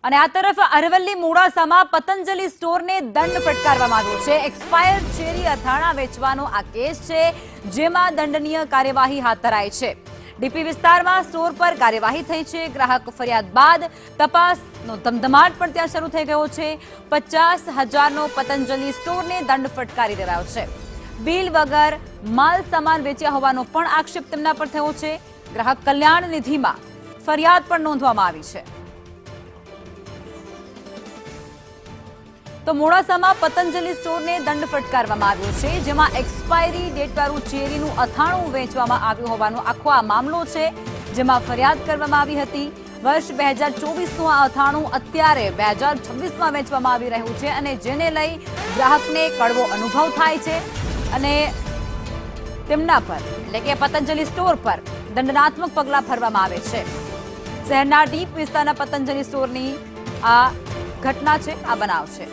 અને આ તરફ અરવલ્લી મોડાસામાં પતંજલિ સ્ટોરને દંડ ફટકારવામાં આવ્યો છે। એક્સપાયર્ડ ચેરી અથાણા વેચવાનો આ કેસ છે, જેમાં દંડનીય કાર્યવાહી હાથ ધરાઈ છે। ડીપી વિસ્તારમાં સ્ટોર પર કાર્યવાહી થઈ છે। ગ્રાહક ફરિયાદ બાદ તપાસનો ધમધમાટ પણ ત્યાં શરૂ થઈ ગયો છે। 50,000નો પતંજલિ સ્ટોરને દંડ ફટકારી દેવાયો છે। બિલ વગર માલ સામાન વેચ્યા હોવાનો પણ આક્ષેપ તેમના પર થયો છે। ગ્રાહક કલ્યાણ નિધિમાં ફરિયાદ પણ નોંધવામાં આવી છે। તો મોડાસામાં પતંજલિ સ્ટોરને દંડ ફટકારવામાં આવ્યો છે, જેમાં એક્સપાયરી ડેટવાળું ચેરીનું અથાણું વેચવામાં આવ્યું હોવાનો આખો આ મામલો છે, જેમાં ફરિયાદ કરવામાં આવી હતી। વર્ષ 2024નું આ અથાણું અત્યારે 2026માં વેચવામાં આવી રહ્યું છે અને જેને લઈ ગ્રાહકને કડવો અનુભવ થાય છે અને તેમના પર એટલે કે પતંજલિ સ્ટોર પર દંડનાત્મક પગલાં ભરવામાં આવે છે। શહેરના ડીપ વિસ્તારના પતંજલિ સ્ટોરની આ ઘટના છે, આ બનાવ છે।